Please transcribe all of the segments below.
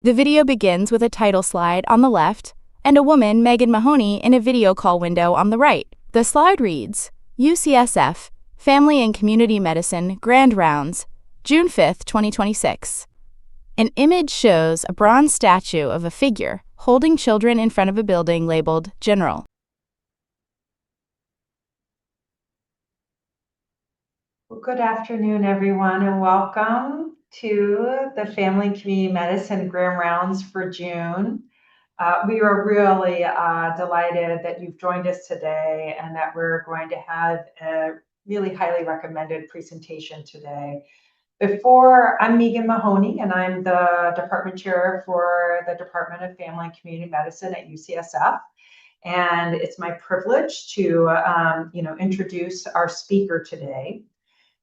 The video begins with a title slide on the left and a woman, Megan Mahoney, in a video call window on the right. The slide reads, UCSF, Family and Community Medicine Grand Rounds, June 5, 2026. An image shows a bronze statue of a figure holding children in front of a building labeled General. Well, good afternoon, everyone, and welcome to the Family and Community Medicine Grand Rounds for June. We are really delighted that you've joined us today and that we're going to have a really highly recommended presentation today. I'm Megan Mahoney, and I'm the department chair for the Department of Family and Community Medicine at UCSF. And it's my privilege to introduce our speaker today.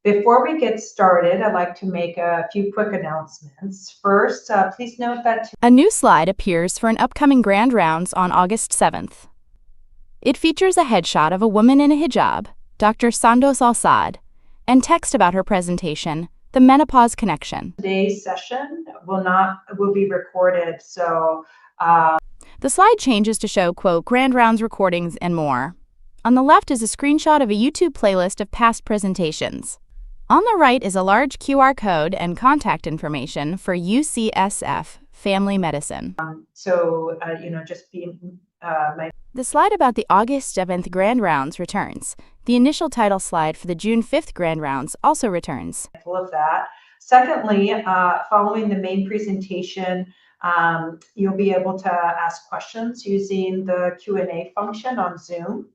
Before we get started, I'd like to make a few quick announcements. First, please note that a new slide appears for an upcoming Grand Rounds on August 7th. It features a headshot of a woman in a hijab, Dr. Sandoz Al-Saad, and text about her presentation, The Menopause Connection. Today's session will be recorded, so the slide changes to show, quote, Grand Rounds recordings and more. On the left is a screenshot of a YouTube playlist of past presentations. On the right is a large QR code and contact information for UCSF Family Medicine. The slide about the August 7th Grand Rounds returns. The initial title slide for the June 5th Grand Rounds also returns. Of that. Secondly, following the main presentation, you'll be able to ask questions using the Q&A function on Zoom.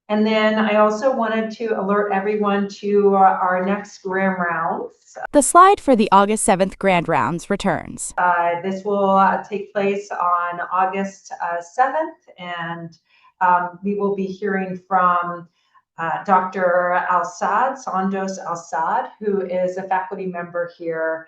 And then I also wanted to alert everyone to our next Grand Rounds. The slide for the August 7th Grand Rounds returns. This will take place on August 7th, and we will be hearing from Dr. Al-Saad, Sandoz Al-Saad, who is a faculty member here.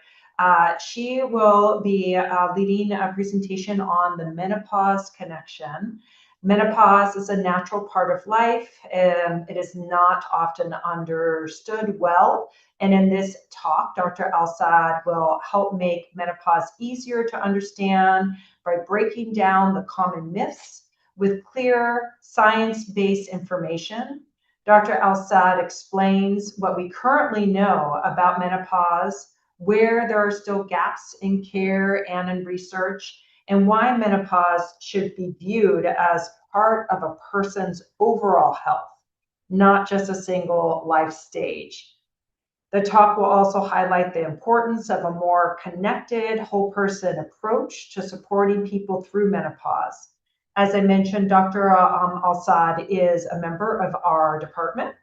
She will be leading a presentation on the menopause connection. Menopause is a natural part of life, and it is not often understood well. And in this talk, Dr. Al-Saad will help make menopause easier to understand by breaking down the common myths with clear science-based information. Dr. Al-Saad explains what we currently know about menopause, where there are still gaps in care and in research, and why menopause should be viewed as part of a person's overall health, not just a single life stage. The talk will also highlight the importance of a more connected, whole person approach to supporting people through menopause. As I mentioned, Dr. Al-Saad is a member of our department,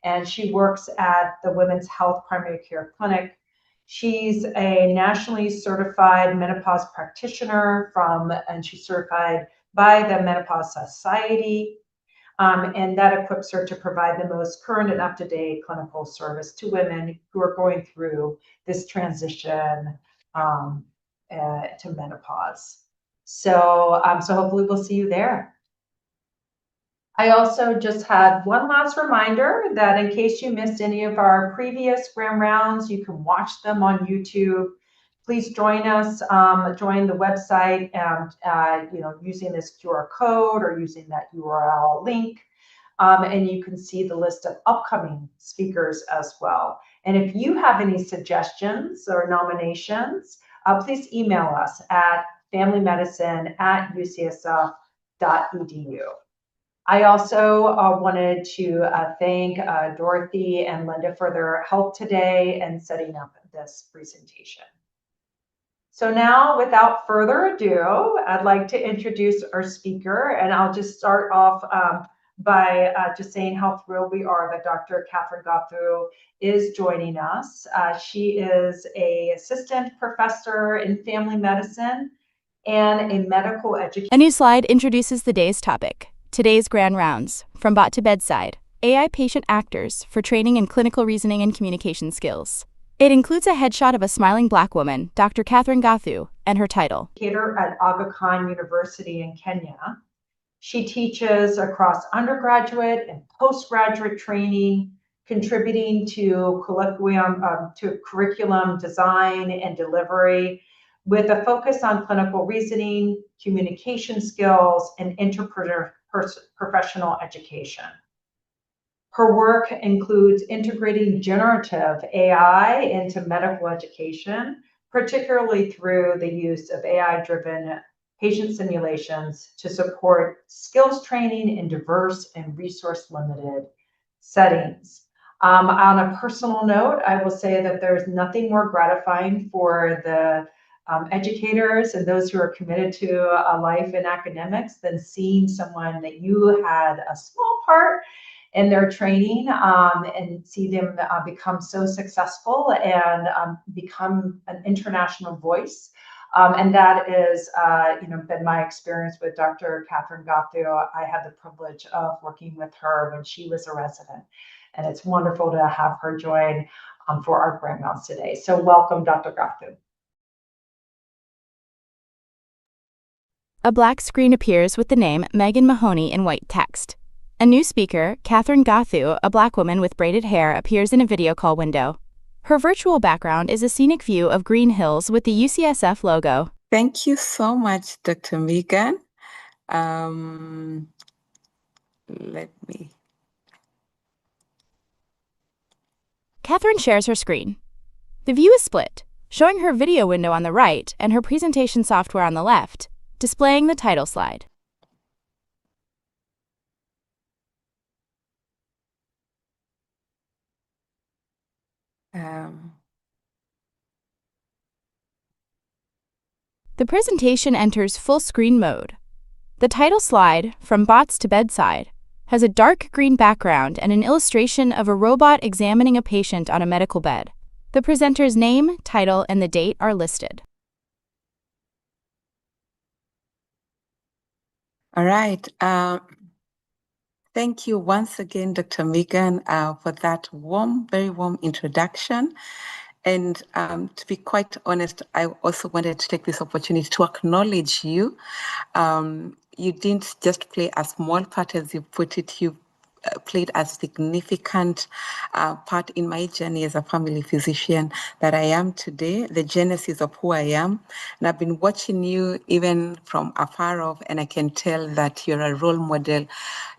and she works at the Women's Health Primary Care Clinic. She's a nationally certified menopause practitioner and she's certified by the Menopause Society, and that equips her to provide the most current and up-to-date clinical service to women who are going through this transition to menopause. So hopefully we'll see you there. I also just had one last reminder that in case you missed any of our previous Grand Rounds, you can watch them on YouTube. Please join us, join the website, and using this QR code or using that URL link, and you can see the list of upcoming speakers as well. And if you have any suggestions or nominations, please email us at familymedicine@ucsf.edu. I also wanted to thank Dorothy and Linda for their help today in setting up this presentation. So now, without further ado, I'd like to introduce our speaker, and I'll just start off by just saying how thrilled we are that Dr. Catherine Gauthier is joining us. She is an assistant professor in family medicine and a medical educator. A new slide introduces the day's topic. Today's Grand Rounds, From Bot to Bedside, AI Patient Actors for Training in Clinical Reasoning and Communication Skills. It includes a headshot of a smiling Black woman, Dr. Catherine Gauthier, and her title. At Aga Khan University in Kenya. She teaches across undergraduate and postgraduate training, contributing to curriculum design and delivery, with a focus on clinical reasoning, communication skills, and interprofessional education. Her work includes integrating generative AI into medical education, particularly through the use of AI-driven patient simulations to support skills training in diverse and resource-limited settings. On a personal note, I will say that there's nothing more gratifying for the educators and those who are committed to a life in academics than seeing someone that you had a small part in their training and see them become so successful and become an international voice. And that is, been my experience with Dr. Catherine Gathu. I had the privilege of working with her when she was a resident. And it's wonderful to have her join for our Grand Rounds today. So welcome, Dr. Gathu. A black screen appears with the name Megan Mahoney in white text. A new speaker, Catherine Gathu, a black woman with braided hair, appears in a video call window. Her virtual background is a scenic view of green hills with the UCSF logo. Thank you so much, Dr. Megan. Catherine shares her screen. The view is split, showing her video window on the right and her presentation software on the left, displaying the title slide. The presentation enters full screen mode. The title slide, From Bots to Bedside, has a dark green background and an illustration of a robot examining a patient on a medical bed. The presenter's name, title, and the date are listed. All right. Thank you once again, Dr. Megan, for that very warm introduction. And to be quite honest, I also wanted to take this opportunity to acknowledge you. You didn't just play a small part, as you put it, you played a significant part in my journey as a family physician that I am today, the genesis of who I am. And I've been watching you even from afar off, and I can tell that you're a role model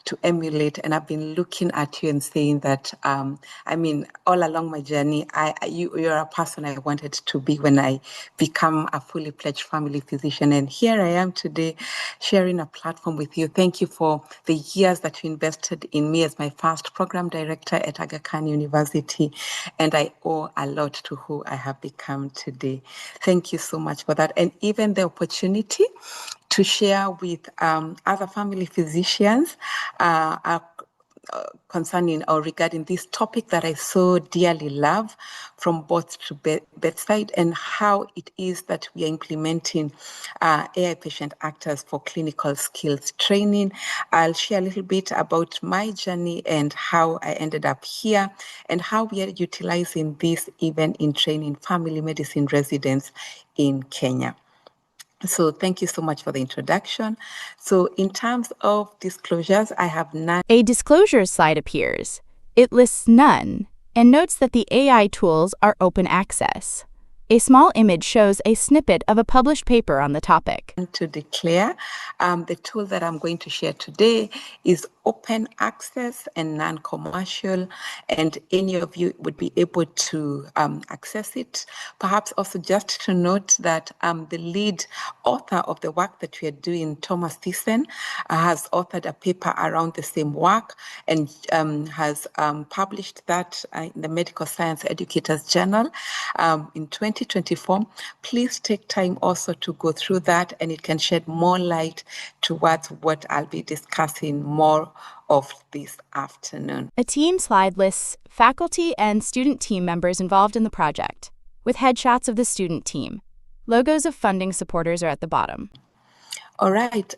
to emulate. And I've been looking at you and saying that, all along my journey, you're a person I wanted to be when I become a fully pledged family physician. And here I am today sharing a platform with you. Thank you for the years that you invested in me as my first program director at Aga Khan University. And I owe a lot to who I have become today. Thank you so much for that. And even the opportunity to share with other family physicians concerning or regarding this topic that I so dearly love, from birth to bedside, and how it is that we are implementing AI patient actors for clinical skills training. I'll share a little bit about my journey and how I ended up here and how we are utilizing this even in training family medicine residents in Kenya. So thank you so much for the introduction. So in terms of disclosures, I have none. A disclosures slide appears. It lists none and notes that the AI tools are open access. A small image shows a snippet of a published paper on the topic. To declare, the tool that I'm going to share today is open access and non-commercial, and any of you would be able to access it. Perhaps also just to note that the lead author of the work that we are doing, Thomas Thyssen, has authored a paper around the same work and has published that in the Medical Science Educators Journal in 2024. Please take time also to go through that, and it can shed more light towards what I'll be discussing more of this afternoon. A team slide lists faculty and student team members involved in the project, with headshots of the student team. Logos of funding supporters are at the bottom. All right.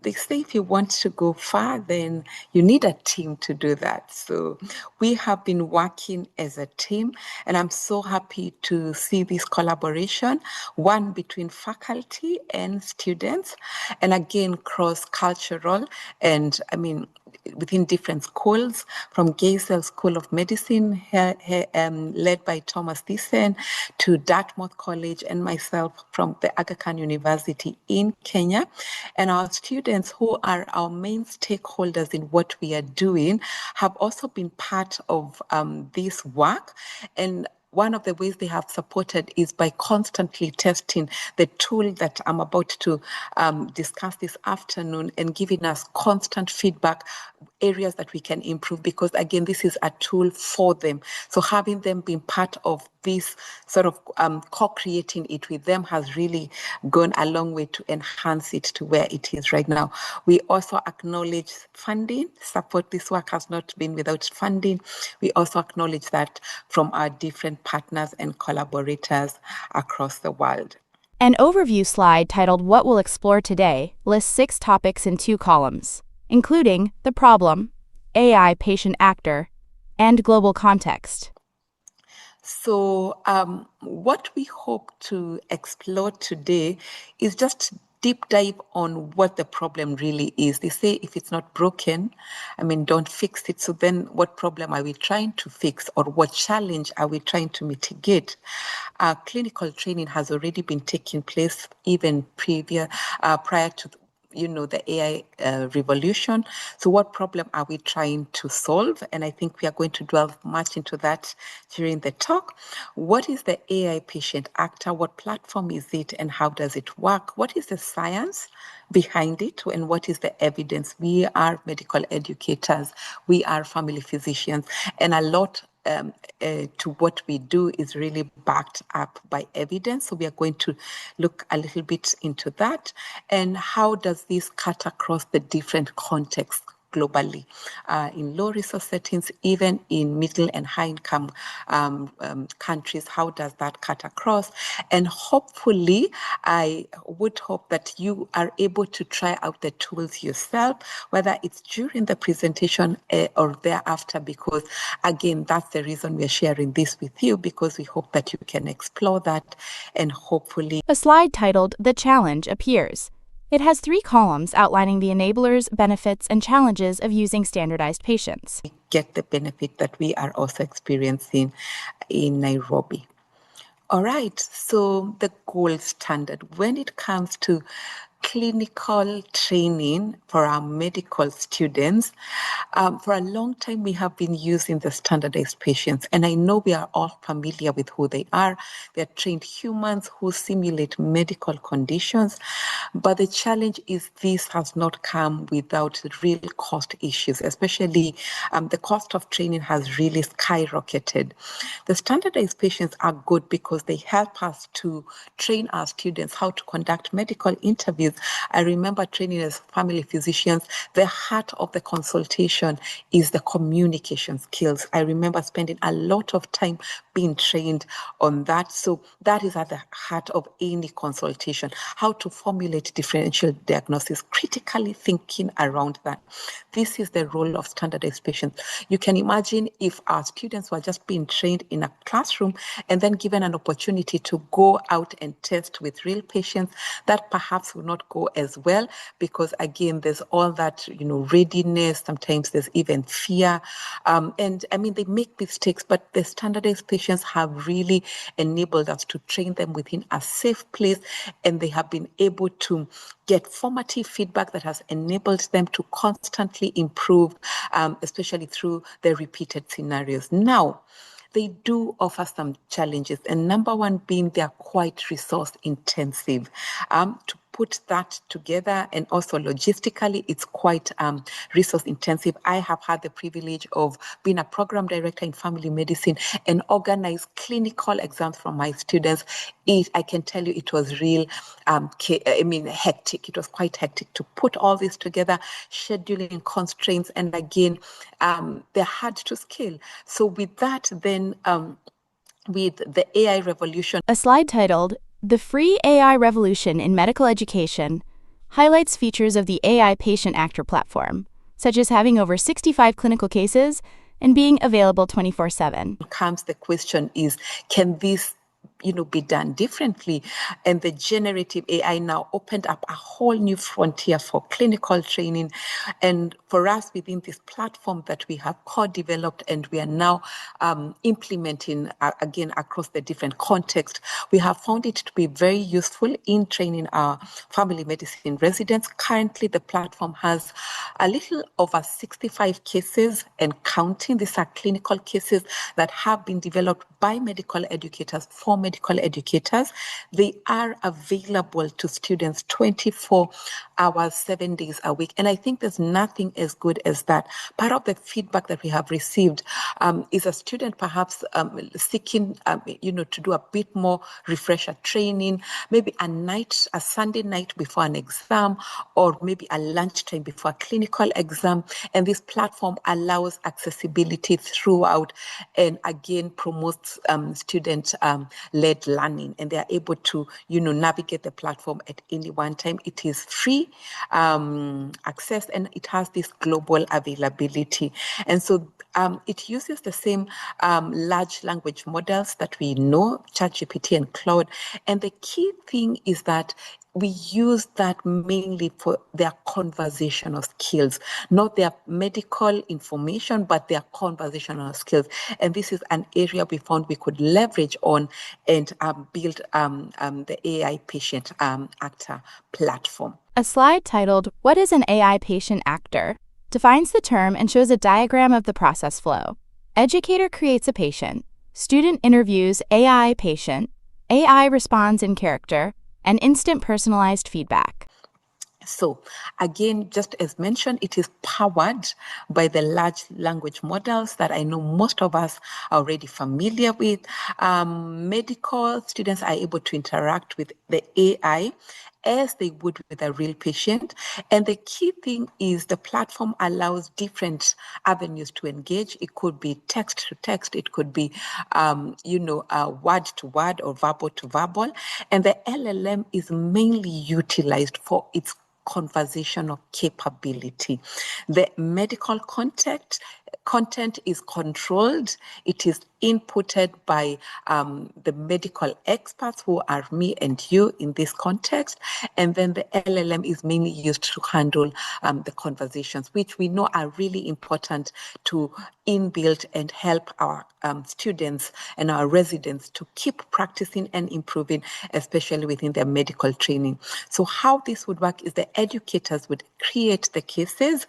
They say if you want to go far, then you need a team to do that. So we have been working as a team, and I'm so happy to see this collaboration, one between faculty and students, and again, cross-cultural. And within different schools, from Geisel School of Medicine, led by Thomas Thyssen, to Dartmouth College, and myself from the Aga Khan University in Kenya. And our students, who are our main stakeholders in what we are doing, have also been part of this work. And one of the ways they have supported is by constantly testing the tool that I'm about to discuss this afternoon, and giving us constant feedback, areas that we can improve, because again, this is a tool for them. So having them being part of this sort of co-creating it with them has really gone a long way to enhance it to where it is right now. We also acknowledge funding support. This work has not been without funding. We also acknowledge that from our different partners and collaborators across the world. An overview slide titled What We'll Explore Today lists 6 topics in 2 columns, including the problem, AI patient actor, and global context. So what we hope to explore today is just deep dive on what the problem really is. They say if it's not broken, don't fix it. So then what problem are we trying to fix, or what challenge are we trying to mitigate? Clinical training has already been taking place even prior to the AI revolution. So what problem are we trying to solve? And I think we are going to delve much into that during the talk. What is the AI patient actor? What platform is it, and how does it work? What is the science behind it, and what is the evidence? We are medical educators, we are family physicians, and a lot to what we do is really backed up by evidence. So we are going to look a little bit into that, and how does this cut across the different contexts globally, in low resource settings, even in middle and high income countries. How does that cut across? And hopefully, I would hope that you are able to try out the tools yourself, whether it's during the presentation or thereafter, because again, that's the reason we're sharing this with you, because we hope that you can explore that, and hopefully. A slide titled The Challenge appears. It has 3 columns outlining the enablers, benefits, and challenges of using standardized patients. Get the benefit that we are also experiencing in Nairobi. All right, so the gold standard when it comes to clinical training for our medical students. For a long time, we have been using the standardized patients, and I know we are all familiar with who they are. They're trained humans who simulate medical conditions, but the challenge is this has not come without real cost issues, especially the cost of training has really skyrocketed. The standardized patients are good because they help us to train our students how to conduct medical interviews. I remember training as family physicians, the heart of the consultation is the communication skills. I remember spending a lot of time being trained on that. So that is at the heart of any consultation, how to formulate differential diagnosis, critically thinking around that. This is the role of standardized patients. You can imagine if our students were just being trained in a classroom and then given an opportunity to go out and test with real patients, that perhaps will not go as well, because again, there's all that, readiness. Sometimes there's even fear. And they make mistakes, but the standardized patients have really enabled us to train them within a safe place, and they have been able to get formative feedback that has enabled them to constantly improve, especially through the repeated scenarios. Now, they do offer some challenges, and number one being they're quite resource intensive. To put that together, and also logistically, it's quite resource intensive. I have had the privilege of being a program director in family medicine and organize clinical exams from my students. I can tell you it was real, hectic. It was quite hectic to put all this together, scheduling constraints, and again, they're hard to scale. So with that, then with the AI revolution. A slide titled The Free AI Revolution in Medical Education highlights features of the AI patient actor platform, such as having over 65 clinical cases and being available 24/7. Comes the question is, can this be done differently. And the generative AI now opened up a whole new frontier for clinical training. And for us within this platform that we have co-developed and we are now implementing again across the different contexts, we have found it to be very useful in training our family medicine residents. Currently, the platform has a little over 65 cases and counting. These are clinical cases that have been developed by medical educators for medical educators. They are available to students 24 hours, 7 days a week. And I think there's nothing as good as that. Part of the feedback that we have received is a student perhaps seeking, to do a bit more refresher training, maybe a Sunday night before an exam, or maybe a lunchtime before a clinical exam. And this platform allows accessibility throughout and again promotes student-led learning. And they are able to, navigate the platform at any one time. It is free access and it has this global availability. And so it uses the same large language models that we know, ChatGPT and Claude. And the key thing is that we use that mainly for their conversational skills, not their medical information, but their conversational skills. And this is an area we found we could leverage on and build the AI patient actor platform. A slide titled, "What is an AI patient actor?" defines the term and shows a diagram of the process flow. Educator creates a patient, student interviews AI patient, AI responds in character, and instant personalized feedback. So again, just as mentioned, it is powered by the large language models that I know most of us are already familiar with. Medical students are able to interact with the AI as they would with a real patient. And the key thing is the platform allows different avenues to engage. It could be text to text. It could be, word to word or verbal to verbal. And the LLM is mainly utilized for its conversational capability. The medical content is controlled. It is inputted by the medical experts who are me and you in this context. And then the LLM is mainly used to handle the conversations, which we know are really important to inbuild and help our students and our residents to keep practicing and improving, especially within their medical training. So how this would work is the educators would create the cases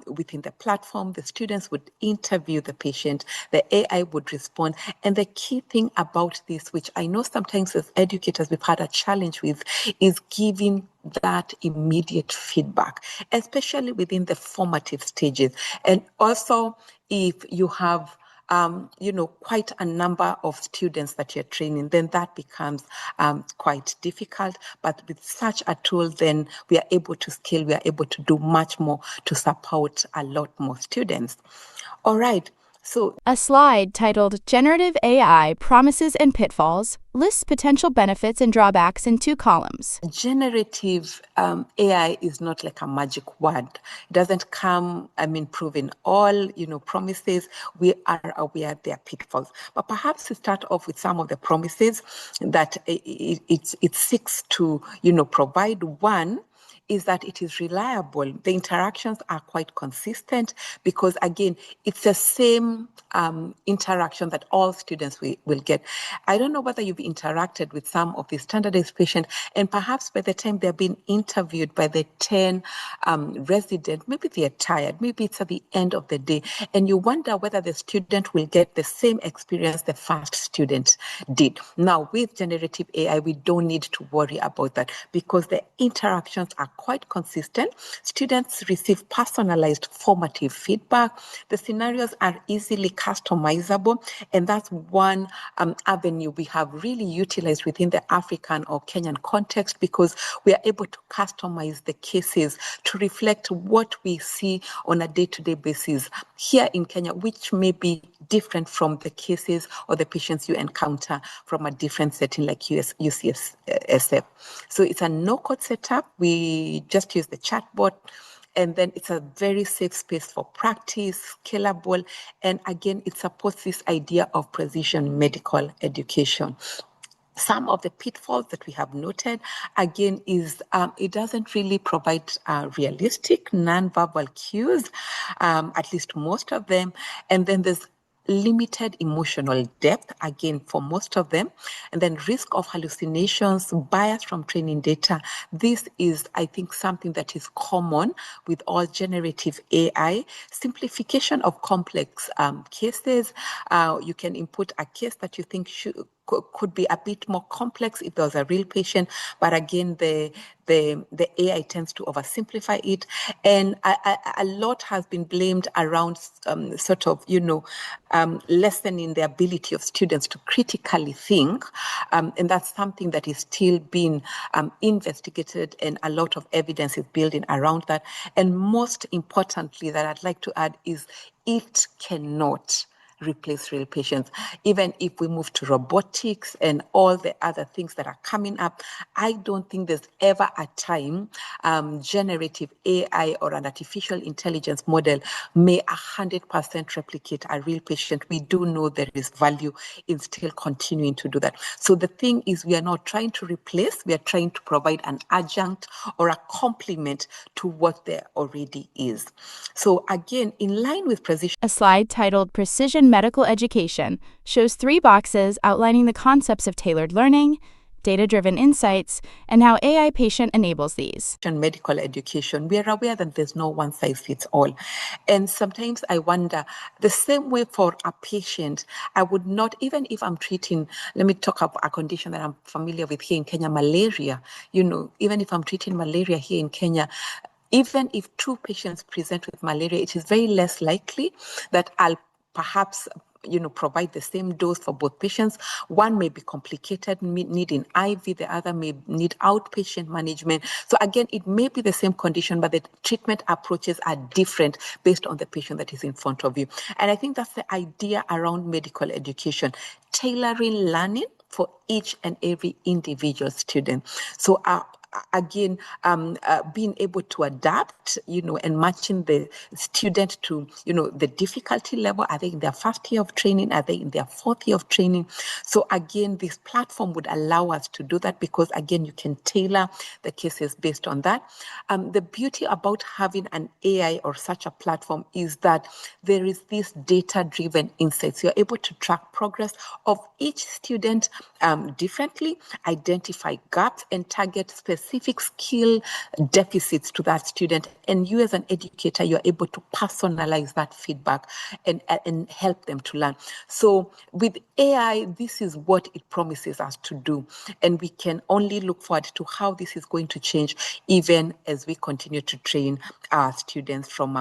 within the platform. The students would interview the patient. The AI would respond. And the key thing about this, which I know sometimes as educators we've had a challenge with, is giving that immediate feedback, especially within the formative stages. And also if you have quite a number of students that you're training, then that becomes quite difficult. But with such a tool, then we are able to scale, we are able to do much more to support a lot more students. All right. So a slide titled, "Generative AI Promises and Pitfalls" lists potential benefits and drawbacks in 2 columns. Generative AI is not like a magic word. It doesn't come, proving all, promises. We are aware there are pitfalls. But perhaps to start off with some of the promises that it seeks to, provide. One is that it is reliable. The interactions are quite consistent because, again, it's the same interaction that all students will get. I don't know whether you've interacted with some of the standardized patients, and perhaps by the time they're being interviewed by the 10 residents, maybe they're tired, maybe it's at the end of the day, and you wonder whether the student will get the same experience the first student did. Now, with generative AI, we don't need to worry about that because the interactions are quite consistent. Students receive personalized formative feedback. The scenarios are easily customizable, and that's one avenue we have really utilized within the African or Kenyan context because we are able to customize the cases to reflect what we see on a day-to-day basis here in Kenya, which may be different from the cases or the patients you encounter from a different setting like UCSF. So it's a no-code setup. We just use the chatbot, and then it's a very safe space for practice, scalable, and again, it supports this idea of precision medical education. Some of the pitfalls that we have noted, again, is it doesn't really provide realistic non-verbal cues, at least most of them. And then there's limited emotional depth, again, for most of them. And then risk of hallucinations, bias from training data. This is, I think, something that is common with all generative AI. Simplification of complex cases. You can input a case that you think could be a bit more complex if there was a real patient, but again, the AI tends to oversimplify it, and a lot has been blamed around sort of, lessening the ability of students to critically think, and that's something that is still being investigated, and a lot of evidence is building around that. And most importantly, that I'd like to add is it cannot replace real patients. Even if we move to robotics and all the other things that are coming up, I don't think there's ever a time generative AI or an artificial intelligence model may 100% replicate a real patient. We do know there is value in still continuing to do that. So the thing is, we are not trying to replace, we are trying to provide an adjunct or a complement to what there already is. So again, in line with precision. A slide titled Precision Medical Education shows 3 boxes outlining the concepts of tailored learning, data-driven insights, and how AI patient enables these. Medical education, we are aware that there's no one size fits all. And sometimes I wonder, the same way for a patient, I would not, even if I'm treating, let me talk about a condition that I'm familiar with here in Kenya, malaria. Even if I'm treating malaria here in Kenya, even if 2 patients present with malaria, it is very less likely that I'll perhaps provide the same dose for both patients. One may be complicated, needing IV, the other may need outpatient management. So again, it may be the same condition, but the treatment approaches are different based on the patient that is in front of you. And I think that's the idea around medical education, tailoring learning for each and every individual student. So again, being able to adapt, and matching the student to, the difficulty level. Are they in their first year of training? Are they in their 4th year of training? So again, this platform would allow us to do that because, again, you can tailor the cases based on that. The beauty about having an AI or such a platform is that there is this data-driven insights. You're able to track progress of each student differently, identify gaps, and target specific skill deficits to that student. And you as an educator, you're able to personalize that feedback and help them to learn. So with AI, this is what it promises us to do. And we can only look forward to how this is going to change, even as we continue to train our students from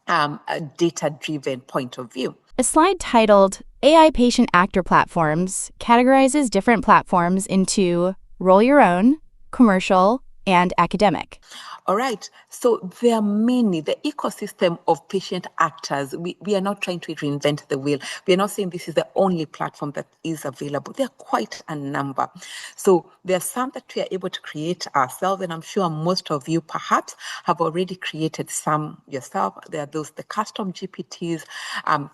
a data-driven point of view. A slide titled AI Patient Actor Platforms categorizes different platforms into roll your own, commercial, and academic. All right. So there are many, the ecosystem of patient actors. We are not trying to reinvent the wheel. We are not saying this is the only platform that is available. There are quite a number. So there are some that we are able to create ourselves, and I'm sure most of you perhaps have already created some yourself. There are those, the custom GPTs,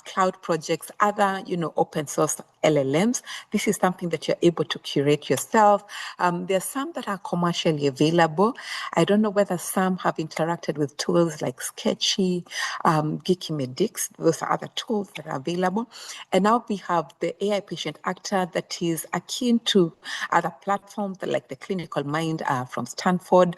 cloud projects, other, open source LLMs. This is something that you're able to curate yourself. There are some that are commercially available. I don't know whether some have interacted with tools like Sketchy, Geekymedix. Those are other tools that are available. And now we have the AI patient actor that is akin to other platforms like the Clinical Mind from Stanford.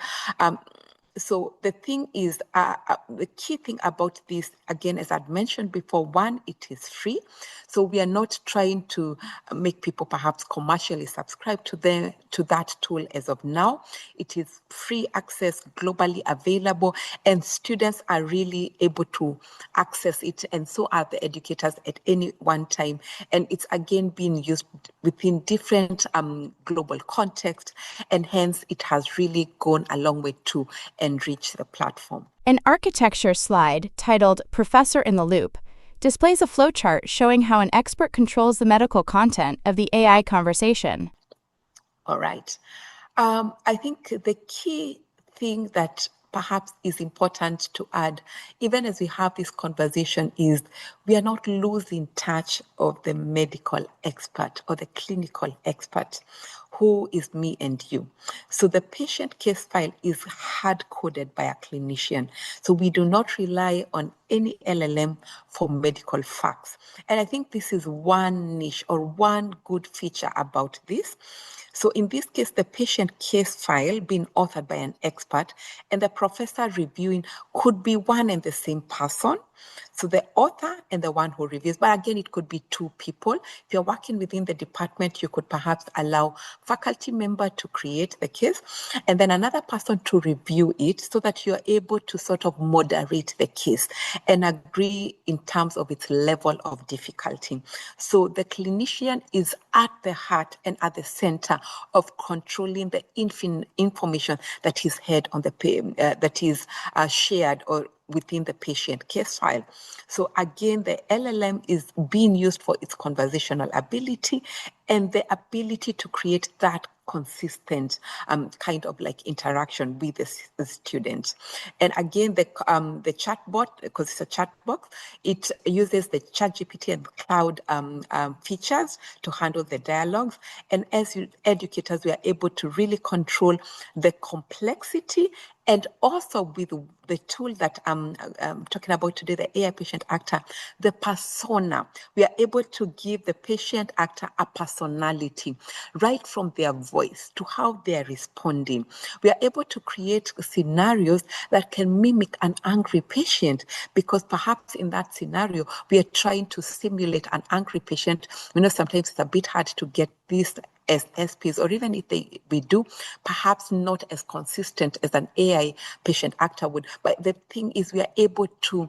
So the thing is, the key thing about this, again, as I'd mentioned before, one, it is free. So we are not trying to make people perhaps commercially subscribe to that tool as of now. It is free access, globally available, and students are really able to access it, and so are the educators at any one time. And it's again being used within different global contexts, and hence it has really gone a long way to enrich the platform. An architecture slide titled Professor in the Loop displays a flowchart showing how an expert controls the medical content of the AI conversation. All right. I think the key thing that perhaps is important to add, even as we have this conversation, is we are not losing touch of the medical expert or the clinical expert, who is me and you. So the patient case file is hard-coded by a clinician. So we do not rely on any LLM for medical facts. And I think this is one niche or one good feature about this. So in this case, the patient case file being authored by an expert and the professor reviewing could be one and the same person. So the author and the one who reviews, but again, it could be two people. If you're working within the department, you could perhaps allow faculty member to create the case and then another person to review it so that you're able to sort of moderate the case and agree in terms of its level of difficulty. So the clinician is at the heart and at the center of controlling the information that is heard on the that is shared or within the patient case file. So again, the LLM is being used for its conversational ability and the ability to create that consistent kind of like interaction with the student. And again, the chatbot, because it's a chat box, it uses the ChatGPT and cloud features to handle the dialogues. And as educators, we are able to really control the complexity and also with the tool that I'm talking about today, the AI patient actor, the persona, we are able to give the patient actor a personality right from their voice to how they are responding. We are able to create scenarios that can mimic an angry patient because perhaps in that scenario, we are trying to simulate an angry patient. You know, sometimes it's a bit hard to get this as SPs, or even if we do, perhaps not as consistent as an AI patient actor would. But the thing is, we are able to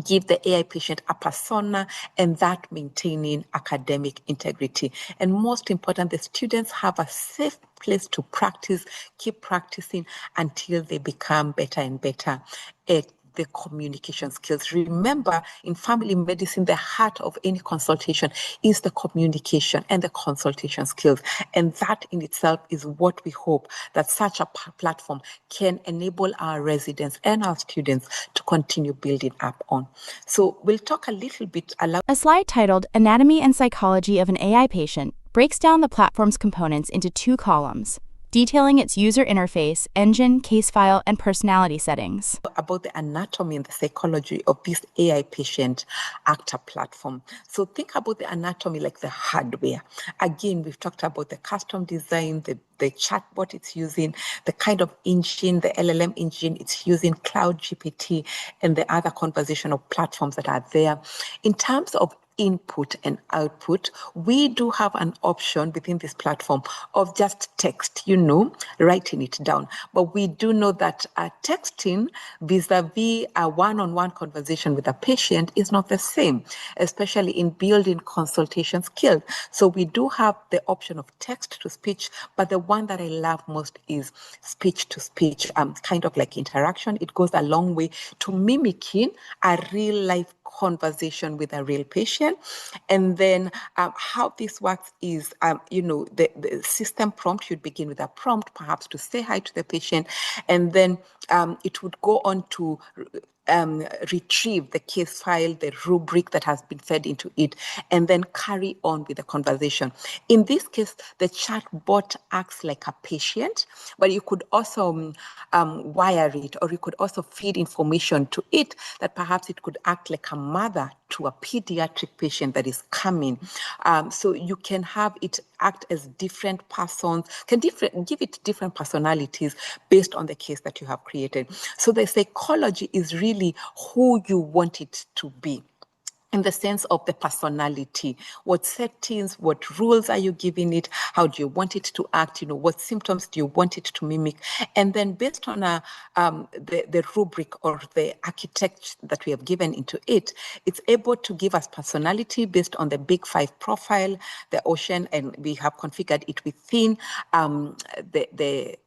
give the AI patient a persona and that maintaining academic integrity. And most important, the students have a safe place to practice, keep practicing until they become better and better at the communication skills. Remember, in family medicine, the heart of any consultation is the communication and the consultation skills. And that in itself is what we hope that such a platform can enable our residents and our students to continue building up on. So we'll talk a little bit about a slide titled Anatomy and Psychology of an AI Patient breaks down the platform's components into two columns, detailing its user interface, engine, case file, and personality settings. About the anatomy and the psychology of this AI patient actor platform. So think about the anatomy like the hardware. Again, we've talked about the custom design, the chatbot it's using, the kind of engine, the LLM engine it's using, Cloud GPT, and the other conversational platforms that are there. In terms of input and output, we do have an option within this platform of just text, writing it down. But we do know that texting vis-a-vis a one-on-one conversation with a patient is not the same, especially in building consultation skills. So we do have the option of text to speech, but the one that I love most is speech to speech, kind of like interaction. It goes a long way to mimicking a real life conversation with a real patient. And then how this works is, the system prompt, you'd begin with a prompt, perhaps to say hi to the patient, and then it would go on to retrieve the case file, the rubric that has been fed into it, and then carry on with the conversation. In this case, the chatbot acts like a patient, but you could also wire it, or you could also feed information to it that perhaps it could act like a mother to a pediatric patient that is coming. So you can have it act as different persons, give it different personalities based on the case that you have created. So the psychology is really who you want it to be, in the sense of the personality. What settings, what rules are you giving it? How do you want it to act? What symptoms do you want it to mimic? And then based on the rubric or the architecture that we have given into it, it's able to give us personality based on the Big Five profile, the ocean, and we have configured it within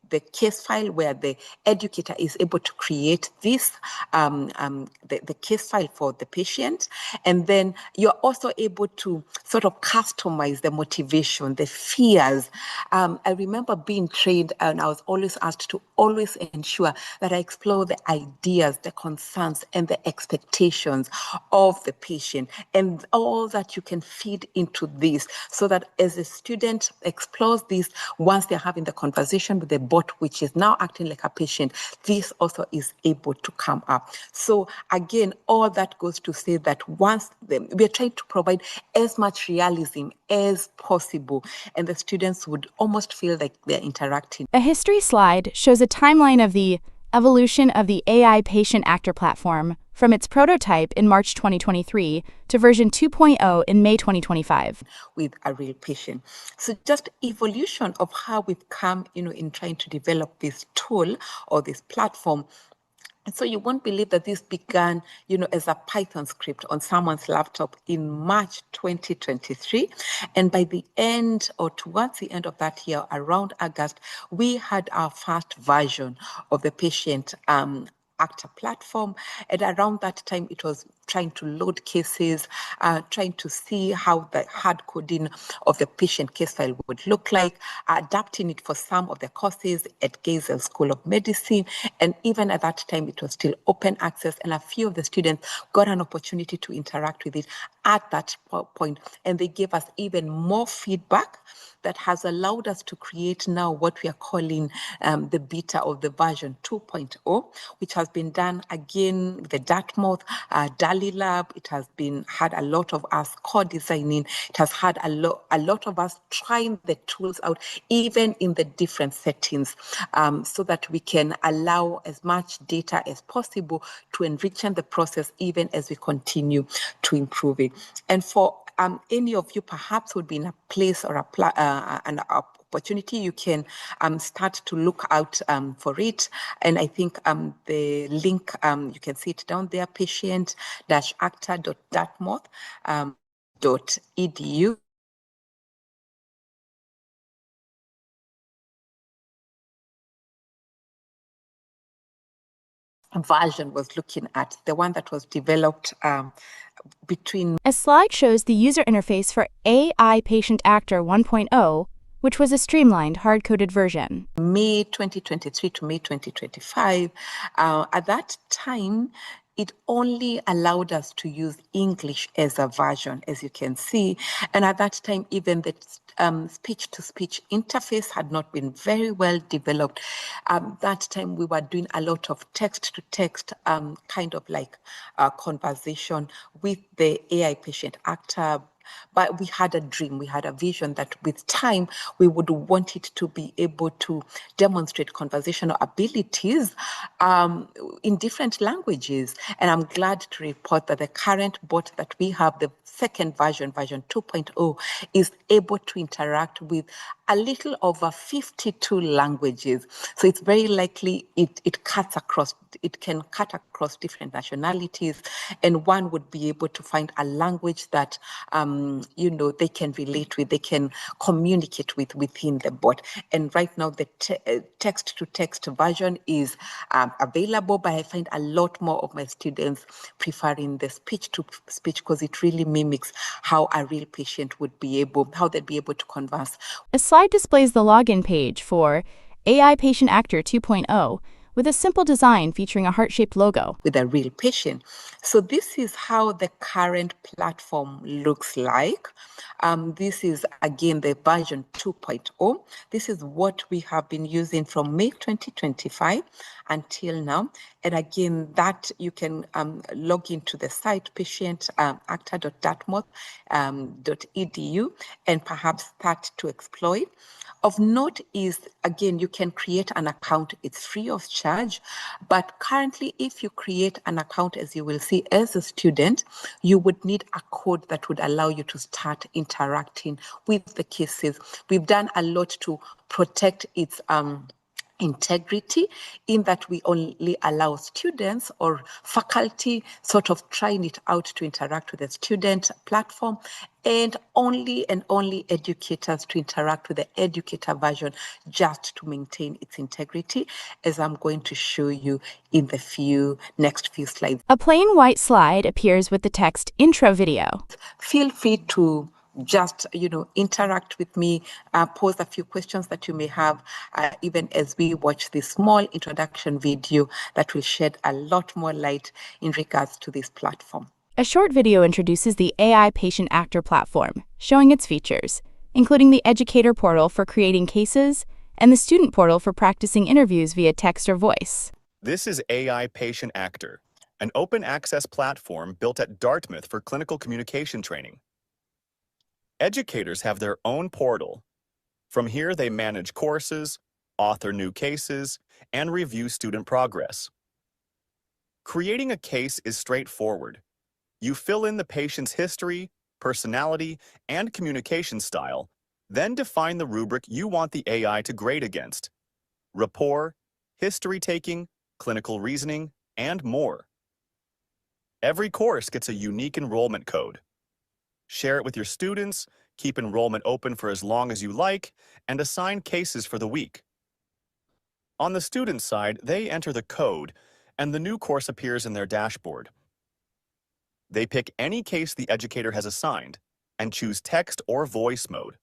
the the case file where the educator is able to create this, the case file for the patient. And then you're also able to sort of customize the motivation, the fears. I remember being trained, and I was always asked to always ensure that I explore the ideas, the concerns, and the expectations of the patient, and all that you can feed into this, so that as a student explores this, once they're having the conversation with the bot, which is now acting like a patient, this also is able to come up. So again, all that goes to say that once we're trying to provide as much realism as possible, and the students would almost feel like they're interacting. A history slide shows a timeline of the evolution of the AI patient actor platform from its prototype in March 2023 to version 2.0 in May 2025. With a real patient. So just evolution of how we've come, in trying to develop this tool or this platform. And so you won't believe that this began, as a Python script on someone's laptop in March 2023. And by the end, or towards the end of that year, around August, we had our first version of the patient actor platform. And around that time, it was trying to load cases, trying to see how the hard coding of the patient case file would look like, adapting it for some of the courses at Geisel School of Medicine. And even at that time, it was still open access, and a few of the students got an opportunity to interact with it at that point. And they gave us even more feedback that has allowed us to create now what we are calling the beta of the version 2.0, which has been done again with the Dartmouth DALI lab. It has had a lot of us co-designing. It has had a lot of us trying the tools out, even in the different settings, so that we can allow as much data as possible to enrich the process, even as we continue to improve it. And for any of you perhaps would be in a place or an opportunity, you can start to look out for it. And I think the link, you can see it down there, patient-actor.dartmouth.edu. Version was looking at, the one that was developed between. A slide shows the user interface for AI Patient Actor 1.0, which was a streamlined, hard-coded version. May 2023 to May 2025. At that time, it only allowed us to use English as a version, as you can see. And at that time, even the speech-to-speech interface had not been very well developed. That time, we were doing a lot of text-to-text, kind of like conversation with the AI patient actor. But we had a dream, we had a vision that with time, we would want it to be able to demonstrate conversational abilities in different languages. And I'm glad to report that the current bot that we have, the second version, version 2.0, is able to interact with a little over 52 languages. So it's very likely it can cut across different nationalities, and one would be able to find a language that they can relate with, they can communicate with within the bot. And right now the text-to-text version is available, but I find a lot more of my students preferring the speech-to-speech because it really mimics how a real patient would be able, how they'd be able to converse. A slide displays the login page for AI Patient Actor 2.0 with a simple design featuring a heart-shaped logo. With a real patient. So this is how the current platform looks like. This is, again, the version 2.0. This is what we have been using from May 2025 until now. And again, that you can log into the site patient-actor.dartmouth.edu and perhaps start to explore it. Of note is, again, you can create an account. It's free of charge. But currently, if you create an account, as you will see, as a student, you would need a code that would allow you to start interacting with the cases. We've done a lot to protect its integrity, in that we only allow students or faculty sort of trying it out to interact with the student platform, and only educators to interact with the educator version, just to maintain its integrity, as I'm going to show you in the next few slides. A plain white slide appears with the text Intro Video. Feel free to just, interact with me, pose a few questions that you may have, even as we watch this small introduction video that will shed a lot more light in regards to this platform. A short video introduces the AI Patient Actor platform, showing its features, including the educator portal for creating cases and the student portal for practicing interviews via text or voice. This is AI Patient Actor, an open access platform built at Dartmouth for clinical communication training. Educators have their own portal. From here, they manage courses, author new cases, and review student progress. Creating a case is straightforward. You fill in the patient's history, personality, and communication style, then define the rubric you want the AI to grade against: rapport, history taking, clinical reasoning, and more. Every course gets a unique enrollment code. Share it with your students, keep enrollment open for as long as you like, and assign cases for the week. On the student side, they enter the code, and the new course appears in their dashboard. They pick any case the educator has assigned and choose text or voice mode.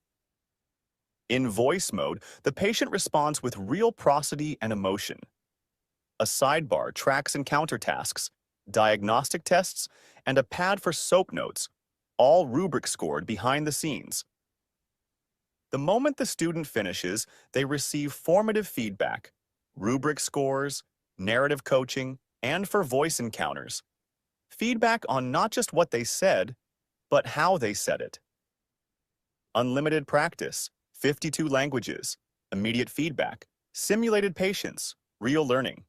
In voice mode, the patient responds with real prosody and emotion. A sidebar tracks encounter tasks, diagnostic tests, and a pad for SOAP notes, all rubric scored behind the scenes. The moment the student finishes, they receive formative feedback, rubric scores, narrative coaching, and for voice encounters. Feedback on not just what they said, but how they said it. Unlimited practice, 52 languages, immediate feedback, simulated patients, real learning.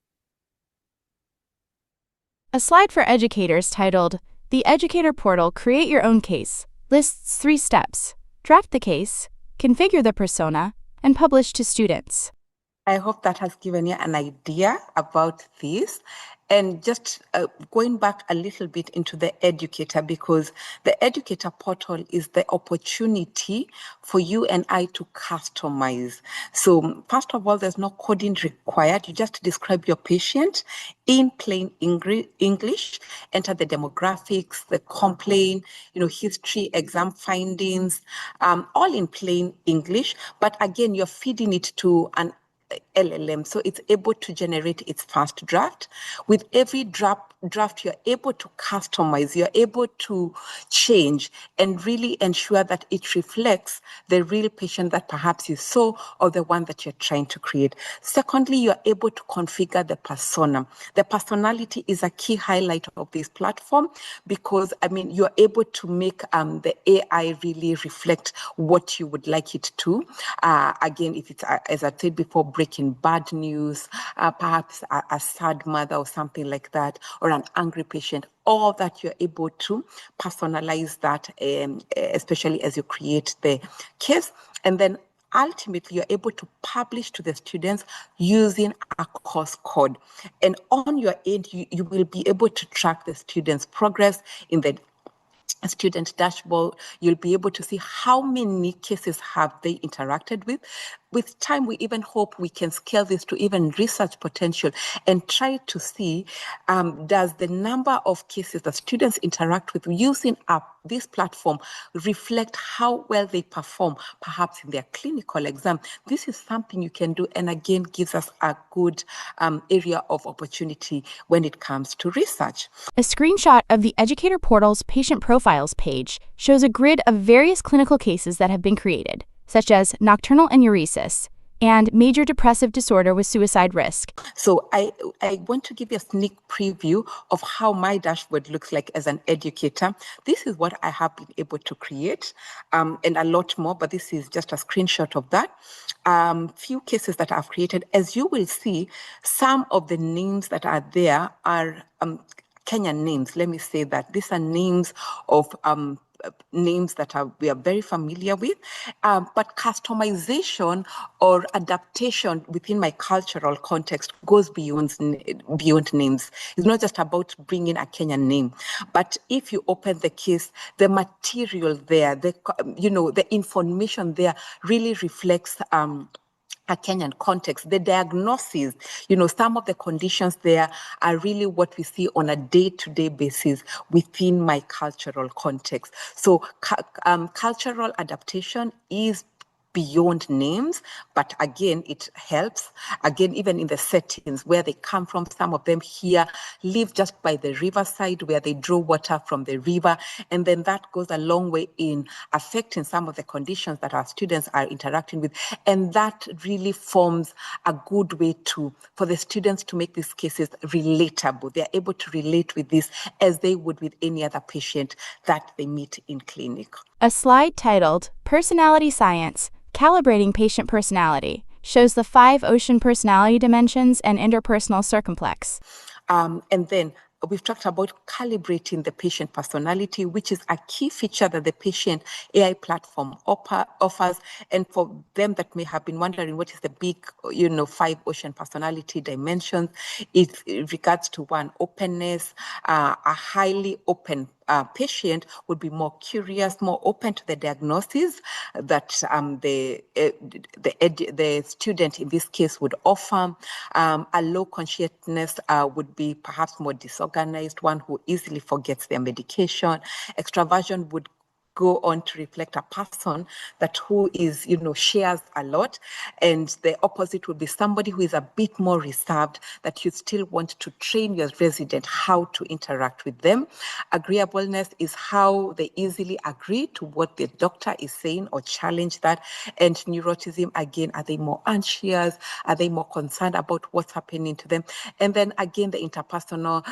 A slide for educators titled, The Educator Portal Create Your Own Case, lists 3 steps: draft the case, configure the persona, and publish to students. I hope that has given you an idea about this. And just going back a little bit into the educator, because the educator portal is the opportunity for you and I to customize. So first of all, there's no coding required. You just describe your patient in plain English, enter the demographics, the complaint, history, exam findings, all in plain English. But again, you're feeding it to an LLM, so it's able to generate its first draft. With every draft, you're able to customize, you're able to change and really ensure that it reflects the real patient that perhaps you saw or the one that you're trying to create. Secondly, you're able to configure the persona. The personality is a key highlight of this platform because, you're able to make the AI really reflect what you would like it to. Again, if it's, as I said before, breaking bad news, perhaps a sad mother or something like that, or an angry patient, all that you're able to personalize that, especially as you create the case. And then ultimately, you're able to publish to the students using a course code. And on your end, you will be able to track the students' progress in the student dashboard. You'll be able to see how many cases have they interacted with. With time, we even hope we can scale this to even research potential and try to see, does the number of cases that students interact with using this platform reflect how well they perform, perhaps in their clinical exam. This is something you can do, and again, gives us a good area of opportunity when it comes to research. A screenshot of the Educator Portal's Patient Profiles page shows a grid of various clinical cases that have been created, such as nocturnal enuresis and major depressive disorder with suicide risk. So I want to give you a sneak preview of how my dashboard looks like as an educator. This is what I have been able to create, and a lot more, but this is just a screenshot of that. Few cases that I've created. As you will see, some of the names that are there are Kenyan names. Let me say that these are names of names that we are very familiar with, but customization or adaptation within my cultural context goes beyond names. It's not just about bringing a Kenyan name, but if you open the case, the material there, the information there really reflects a Kenyan context. The diagnosis, some of the conditions there are really what we see on a day-to-day basis within my cultural context. So cultural adaptation is beyond names, but again, it helps. Again, even in the settings where they come from, some of them here live just by the riverside where they draw water from the river. And then that goes a long way in affecting some of the conditions that our students are interacting with. And that really forms a good way for the students to make these cases relatable. They're able to relate with this as they would with any other patient that they meet in clinic. A slide titled Personality Science, Calibrating Patient Personality shows the 5 ocean personality dimensions and interpersonal circumplex. And then we've talked about calibrating the patient personality, which is a key feature that the patient AI platform offers. And for them that may have been wondering what is the big, 5 ocean personality dimensions, it regards to one, openness, a highly open patient would be more curious, more open to the diagnosis that the student in this case would offer. A low conscientiousness would be perhaps more disorganized, one who easily forgets their medication. Extraversion would go on to reflect a person that who is, shares a lot. And the opposite would be somebody who is a bit more reserved, that you still want to train your resident how to interact with them. Agreeableness is how they easily agree to what the doctor is saying or challenge that. And neuroticism, again, are they more anxious? Are they more concerned about what's happening to them? And then again, the interpersonal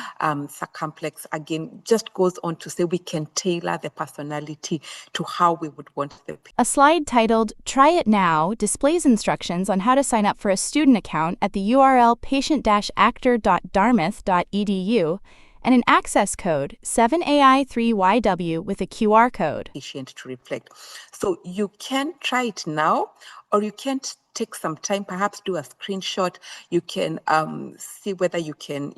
circumplex, again, just goes on to say we can tailor the personality to how we would want the patient. A slide titled Try It Now displays instructions on how to sign up for a student account at the URL patient-actor.dartmouth.edu and an access code 7AI3YW with a QR code. Patient to reflect. So you can try it now, or you can take some time, perhaps do a screenshot. You can see whether you can,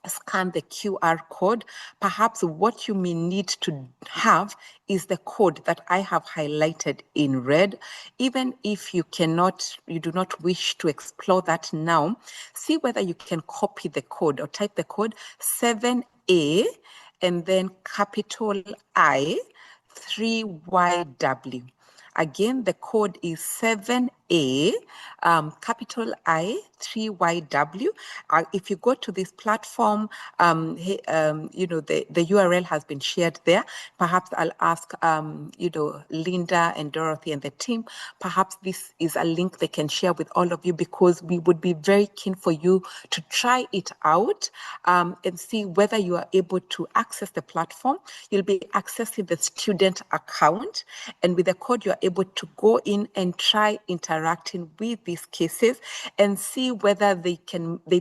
scan the QR code. Perhaps what you may need to have is the code that I have highlighted in red. Even if you do not wish to explore that now, see whether you can copy the code or type the code 7A and then capital I 3YW. Again, the code is 7A, capital I, 3YW. If you go to this platform, the URL has been shared there. Perhaps I'll ask, Linda and Dorothy and the team, perhaps this is a link they can share with all of you, because we would be very keen for you to try it out and see whether you are able to access the platform. You'll be accessing the student account, and with the code, you are able to go in and try interacting with these cases and see whether they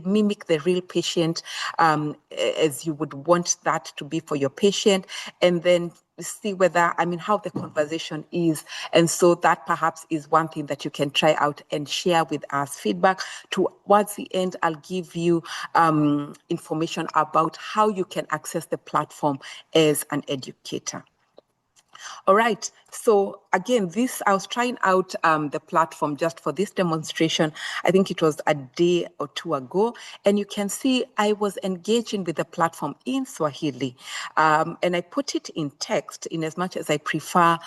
mimic the real patient as you would want that to be for your patient, and then see whether, how the conversation is. And so that perhaps is one thing that you can try out and share with us feedback. Towards the end, I'll give you information about how you can access the platform as an educator. All right. So again, I was trying out the platform just for this demonstration. I think it was a day or two ago. And you can see I was engaging with the platform in Swahili. And I put it in text in as much as I prefer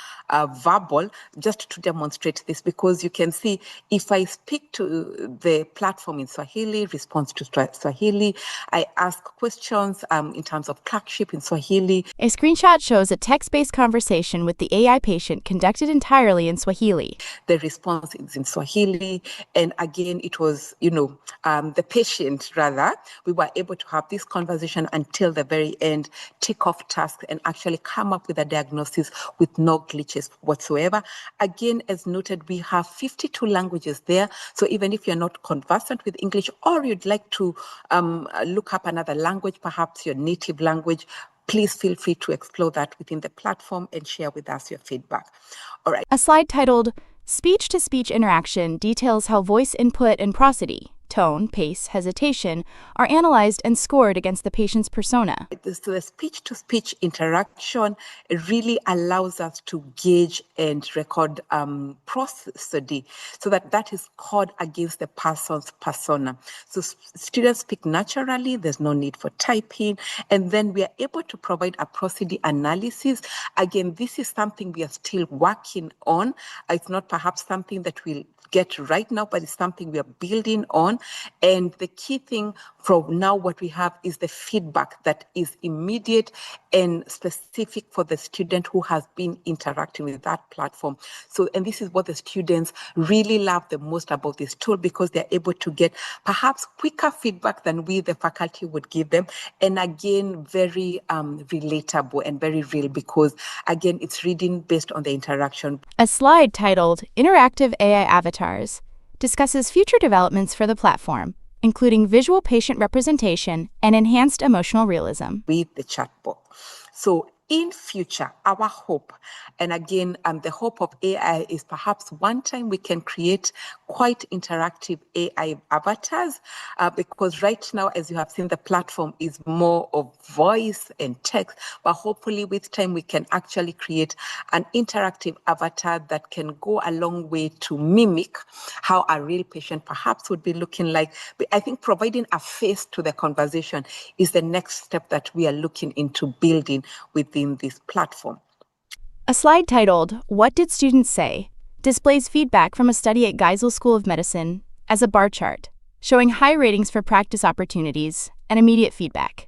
verbal, just to demonstrate this, because you can see if I speak to the platform in Swahili, response to Swahili, I ask questions in terms of clerkship in Swahili. A screenshot shows a text-based conversation with the AI patient conducted entirely in Swahili. The response is in Swahili. And again, it was, the patient, rather, we were able to have this conversation until the very end, tick off tasks, and actually come up with a diagnosis with no glitches whatsoever. Again, as noted, we have 52 languages there. So even if you're not conversant with English, or you'd like to look up another language, perhaps your native language, please feel free to explore that within the platform and share with us your feedback. All right. A slide titled Speech-to-Speech Interaction details how voice input and prosody, tone, pace, hesitation are analyzed and scored against the patient's persona. So the speech-to-speech interaction really allows us to gauge and record prosody, so that is scored against the person's persona. So students speak naturally, there's no need for typing, and then we are able to provide a prosody analysis. Again, this is something we are still working on. It's not perhaps something that we'll get right now, but it's something we are building on. And the key thing from now, what we have is the feedback that is immediate and specific for the student who has been interacting with that platform. So, and this is what the students really love the most about this tool, because they're able to get perhaps quicker feedback than we, the faculty, would give them. And again, very relatable and very real, because again, it's reading based on the interaction. A slide titled Interactive AI Avatars discusses future developments for the platform, including visual patient representation and enhanced emotional realism. With the chatbot. So in future, our hope, and again, the hope of AI is perhaps one time we can create quite interactive AI avatars, because right now, as you have seen, the platform is more of voice and text, but hopefully with time we can actually create an interactive avatar that can go a long way to mimic how a real patient perhaps would be looking like. But I think providing a face to the conversation is the next step that we are looking into building within this platform. A slide titled What Did Students Say displays feedback from a study at Geisel School of Medicine as a bar chart, showing high ratings for practice opportunities and immediate feedback.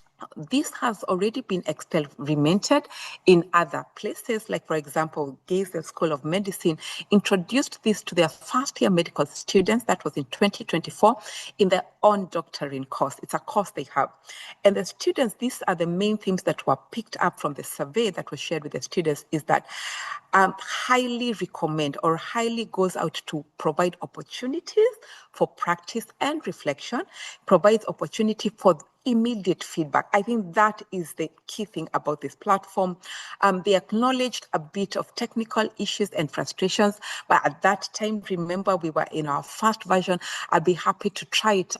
This has already been experimented in other places, like, for example, Geisel School of Medicine introduced this to their first-year medical students. That was in 2024 in their own doctoring course. It's a course they have. And the students, these are the main themes that were picked up from the survey that was shared with the students, is that highly recommend or highly goes out to provide opportunities for practice and reflection, provides opportunity for immediate feedback. I think that is the key thing about this platform. They acknowledged a bit of technical issues and frustrations, but at that time, remember, we were in our first version. I'd be happy to try it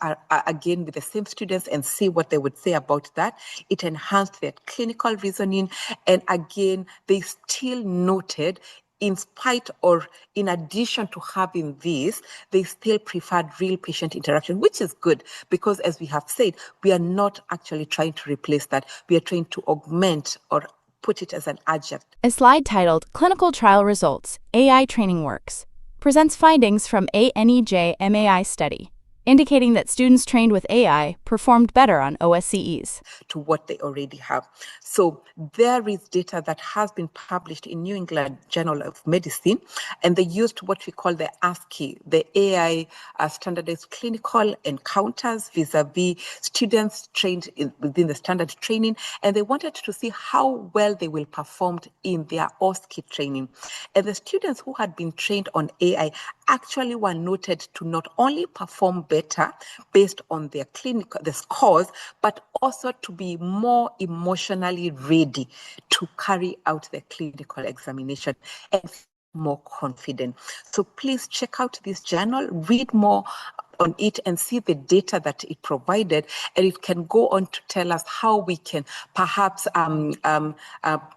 again with the same students and see what they would say about that. It enhanced their clinical reasoning, and again, they still noted, in spite or in addition to having this, they still preferred real patient interaction, which is good, because as we have said, we are not actually trying to replace that. We are trying to augment or put it as an adjunct. A slide titled Clinical Trial Results, AI Training Works presents findings from a NEJ MAI study, indicating that students trained with AI performed better on OSCEs. To what they already have. So there is data that has been published in New England Journal of Medicine, and they used what we call the ASCII, the AI standardized clinical encounters vis-a-vis students trained within the standard training, and they wanted to see how well they will perform in their OSCE training. And the students who had been trained on AI actually were noted to not only perform better based on their the scores, but also to be more emotionally ready to carry out the clinical examination and more confident. So please check out this journal, read more on it and see the data that it provided, and it can go on to tell us how we can perhaps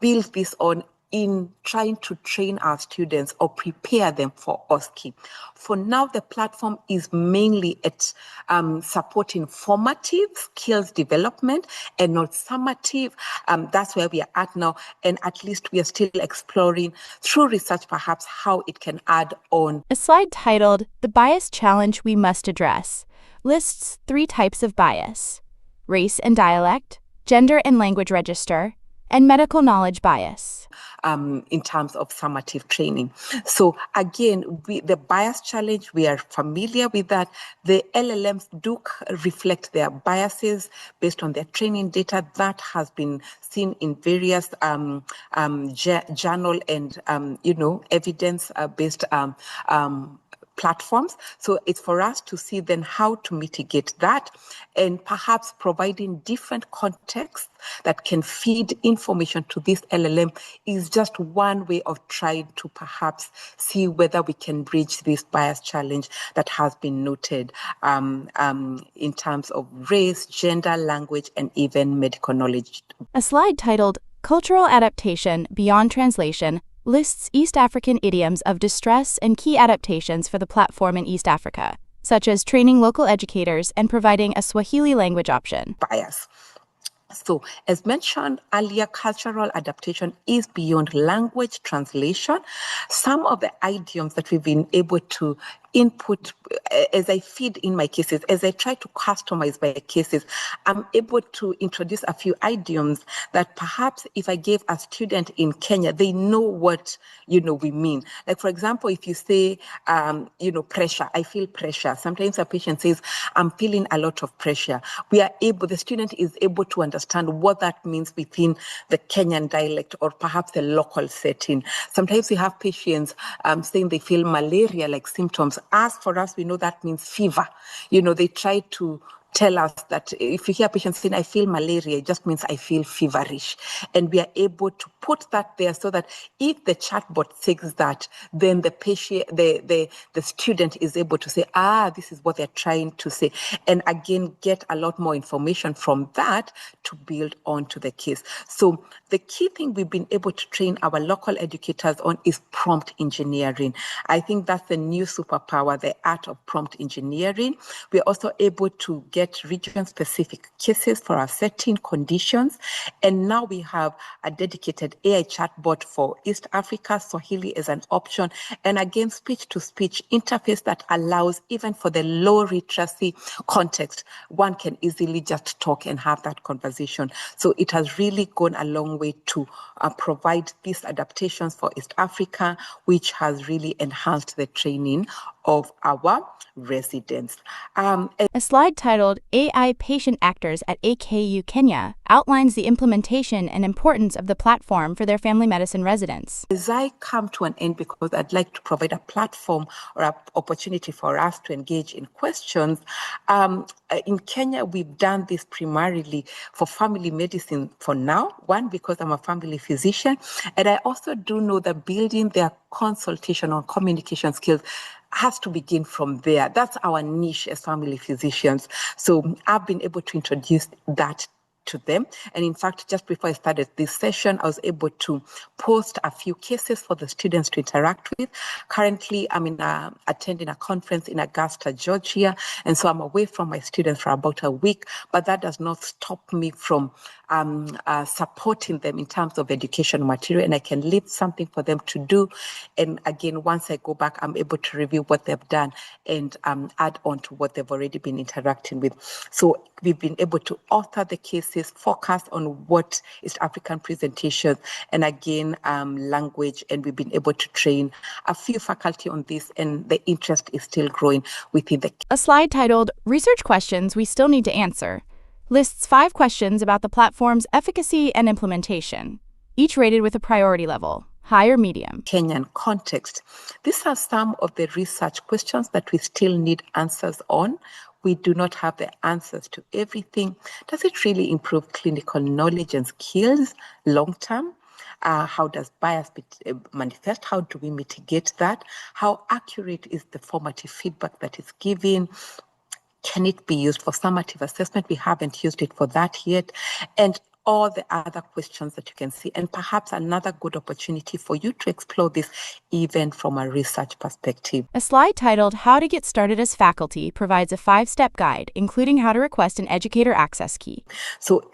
build this on in trying to train our students or prepare them for OSCE. For now, the platform is mainly at supporting formative skills development and not summative. That's where we are at now, and at least we are still exploring through research perhaps how it can add on. A slide titled The Bias Challenge We Must Address lists 3 types of bias: race and dialect, gender and language register, and medical knowledge bias. In terms of summative training. So again, the bias challenge, we are familiar with that. The LLMs do reflect their biases based on their training data. That has been seen in various journal and evidence-based platforms. So it's for us to see then how to mitigate that, and perhaps providing different contexts that can feed information to this LLM is just one way of trying to perhaps see whether we can bridge this bias challenge that has been noted in terms of race, gender, language, and even medical knowledge. A slide titled Cultural Adaptation Beyond Translation lists East African idioms of distress and key adaptations for the platform in East Africa, such as training local educators and providing a Swahili language option. Bias. So, as mentioned earlier, cultural adaptation is beyond language translation. Some of the idioms that we've been able to input as I feed in my cases, as I try to customize my cases, I'm able to introduce a few idioms that perhaps if I gave a student in Kenya, they know what, we mean. Like, for example, if you say, pressure, I feel pressure. Sometimes a patient says, I'm feeling a lot of pressure. The student is able to understand what that means within the Kenyan dialect or perhaps the local setting. Sometimes we have patients saying they feel malaria-like symptoms. As for us, we know that means fever. They try to tell us that if you hear patients saying, I feel malaria, it just means I feel feverish. And we are able to put that there so that if the chatbot says that, then the patient, the student is able to say, this is what they're trying to say. And again, get a lot more information from that to build onto the case. So the key thing we've been able to train our local educators on is prompt engineering. I think that's the new superpower, the art of prompt engineering. We're also able to get region-specific cases for our setting conditions. And now we have a dedicated AI chatbot for East Africa, Swahili as an option, and again, speech-to-speech interface that allows, even for the low literacy context, one can easily just talk and have that conversation. So it has really gone a long way to provide these adaptations for East Africa, which has really enhanced the training of our residents. A slide titled AI Patient Actors at AKU Kenya outlines the implementation and importance of the platform for their family medicine residents. As I come to an end, because I'd like to provide a platform or an opportunity for us to engage in questions, in Kenya, we've done this primarily for family medicine for now. One, because I'm a family physician, and I also do know that building their consultation or communication skills has to begin from there. That's our niche as family physicians. So I've been able to introduce that to them. And in fact, just before I started this session, I was able to post a few cases for the students to interact with. Currently, I'm attending a conference in Augusta, Georgia, and so I'm away from my students for about a week, but that does not stop me from supporting them in terms of educational material, and I can leave something for them to do. And again, once I go back, I'm able to review what they've done and add on to what they've already been interacting with. So we've been able to author the cases, focus on what East African presentations, and again, language, and we've been able to train a few faculty on this, and the interest is still growing within the... A slide titled Research Questions We Still Need to Answer lists 5 questions about the platform's efficacy and implementation, each rated with a priority level, high or medium. Kenyan context. These are some of the research questions that we still need answers on. We do not have the answers to everything. Does it really improve clinical knowledge and skills long term? How does bias manifest? How do we mitigate that? How accurate is the formative feedback that is given? Can it be used for summative assessment? We haven't used it for that yet. And all the other questions that you can see, and perhaps another good opportunity for you to explore this even from a research perspective. A slide titled How to Get Started as Faculty provides a 5-step guide, including how to request an educator access key. So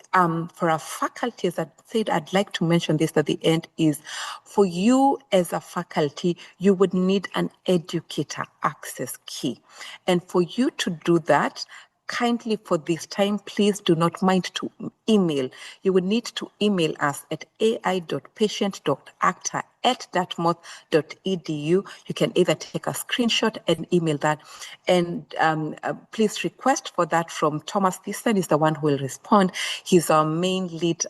for our faculty, as I said, I'd like to mention this at the end, is for you as a faculty, you would need an educator access key. And for you to do that, kindly for this time, please do not mind to email. You would need to email us at ai.patient.actor@dartmouth.edu. You can either take a screenshot and email that. And please request for that from Thomas Thyssen, is the one who will respond. He's our main lead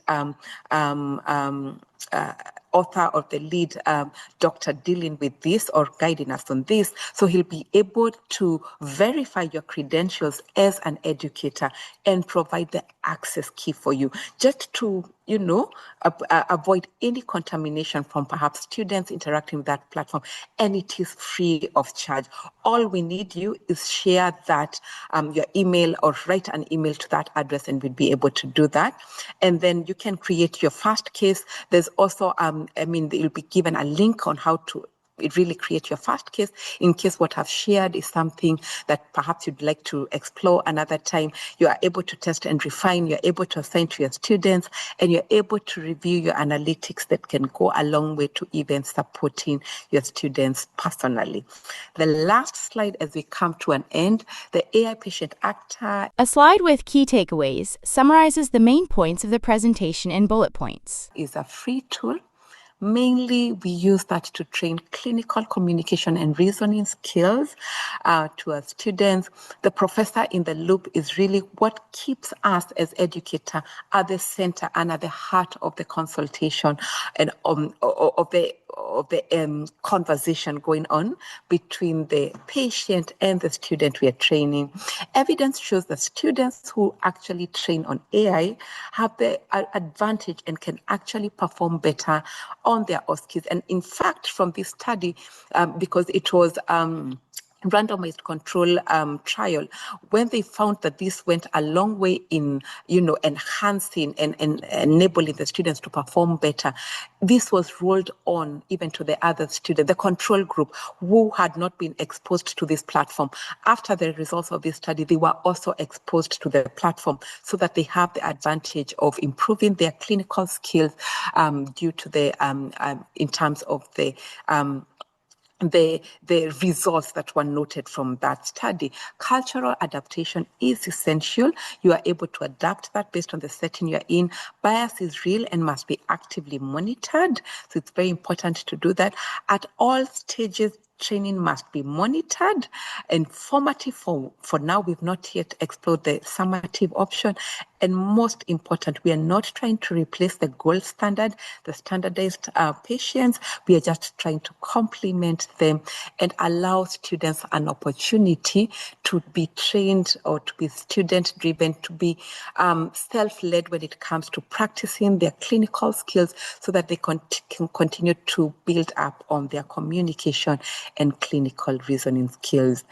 author or the lead doctor dealing with this or guiding us on this. So he'll be able to verify your credentials as an educator and provide the access key for you, just to, you know, avoid any contamination from perhaps students interacting with that platform. And it is free of charge. All we need you is share that, your email, or write an email to that address, and we'll be able to do that. And then you can create your first case. There's also, you'll be given a link on how to really create your first case in case what I've shared is something that perhaps you'd like to explore another time. You are able to test and refine, you're able to assign to your students, and you're able to review your analytics that can go a long way to even supporting your students personally. The last slide as we come to an end, the AI Patient Actor. A slide with key takeaways summarizes the main points of the presentation in bullet points. Is a free tool. Mainly, we use that to train clinical communication and reasoning skills to our students. The professor in the loop is really what keeps us as educators at the center and at the heart of the consultation and of the conversation going on between the patient and the student we are training. Evidence shows that students who actually train on AI have the advantage and can actually perform better on their OSCEs. And in fact, from this study, because it was randomized control trial, when they found that this went a long way in, enhancing and enabling the students to perform better, this was rolled on even to the other students, the control group who had not been exposed to this platform. After the results of this study, they were also exposed to the platform so that they have the advantage of improving their clinical skills due to the, in terms of the results that were noted from that study. Cultural adaptation is essential. You are able to adapt that based on the setting you're in. Bias is real and must be actively monitored. So it's very important to do that. At all stages, training must be monitored. And formative, for now, we've not yet explored the summative option. And most important, we are not trying to replace the gold standard, the standardized patients. We are just trying to complement them and allow students an opportunity to be trained or to be student-driven, to be self-led when it comes to practicing their clinical skills so that they can continue to build up on their communication and clinical reasoning skills.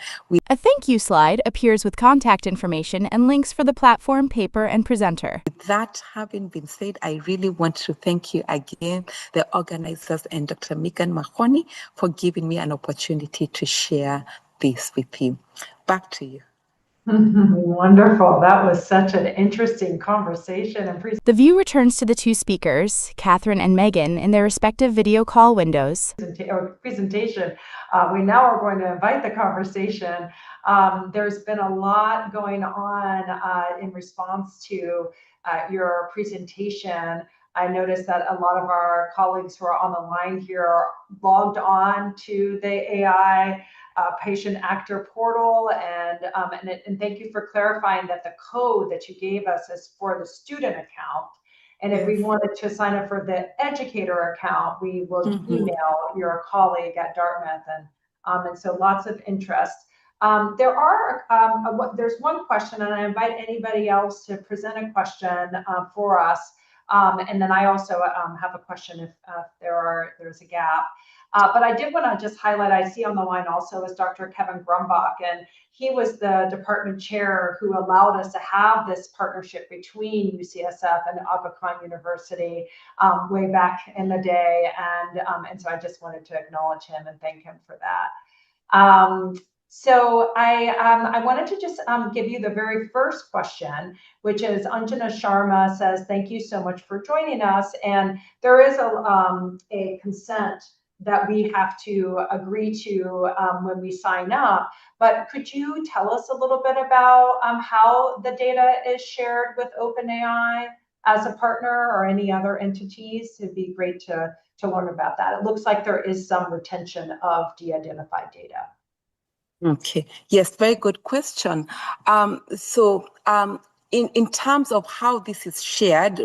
A thank you slide appears with contact information and links for the platform, paper, and presenter. With that having been said, I really want to thank you again, the organizers and Dr. Megan Mahoney, for giving me an opportunity to share this with you. Back to you. Wonderful. That was such an interesting conversation and presentation. The view returns to the two speakers, Catherine and Megan, in their respective video call windows. We now are going to invite the conversation. There's been a lot going on in response to your presentation. I noticed that a lot of our colleagues who are on the line here are logged on to the AI patient actor portal, and thank you for clarifying that the code that you gave us is for the student account. And if we wanted to sign up for the educator account, we will email your colleague at Dartmouth, and so lots of interest. There's one question, and I invite anybody else to present a question for us. And then I also have a question if there's a gap. But I did want to just highlight, I see on the line also is Dr. Kevin Grumbach, and he was the department chair who allowed us to have this partnership between UCSF and Aga Khan University way back in the day. And so I just wanted to acknowledge him and thank him for that. So I wanted to just give you the very first question, which is Anjana Sharma says, thank you so much for joining us. And there is a consent that we have to agree to when we sign up. But could you tell us a little bit about how the data is shared with OpenAI as a partner or any other entities? It'd be great to learn about that. It looks like there is some retention of de-identified data. Okay. Yes, very good question. In terms of how this is shared,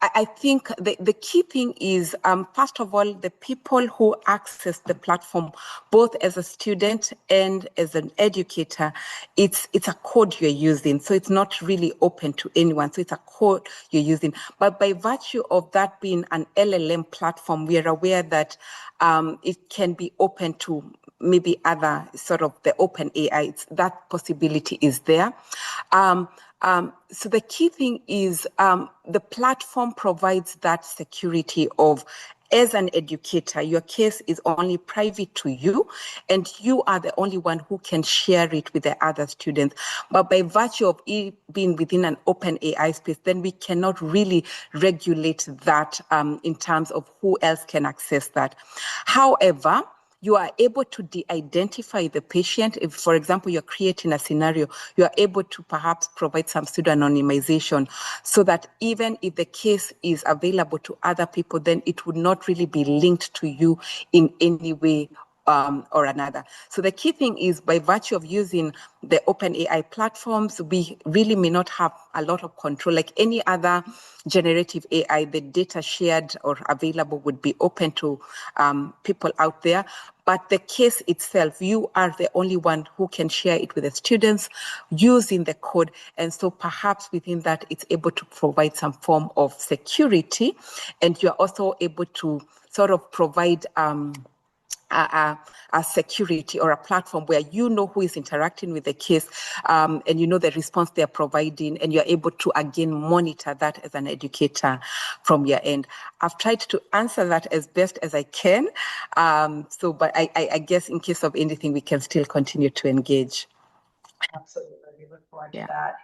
I think the key thing is, first of all, the people who access the platform, both as a student and as an educator, it's a code you're using. So it's not really open to anyone. So it's a code you're using. But by virtue of that being an LLM platform, we are aware that it can be open to maybe other sort of the open AI. That possibility is there. So the key thing is the platform provides that security of, as an educator, your case is only private to you, and you are the only one who can share it with the other students. But by virtue of it being within an open AI space, then we cannot really regulate that in terms of who else can access that. However, you are able to de-identify the patient. If, for example, you're creating a scenario, you are able to perhaps provide some pseudo-anonymization so that even if the case is available to other people, then it would not really be linked to you in any way or another. So the key thing is, by virtue of using the open AI platforms, we really may not have a lot of control. Like any other generative AI, the data shared or available would be open to people out there. But the case itself, you are the only one who can share it with the students using the code. And so perhaps within that, it's able to provide some form of security. And you're also able to sort of provide a security or a platform where you know who is interacting with the case, and you know the response they're providing, and you're able to again monitor that as an educator from your end. I've tried to answer that as best as I can. But I guess in case of anything, we can still continue to engage. Absolutely. We look forward to that.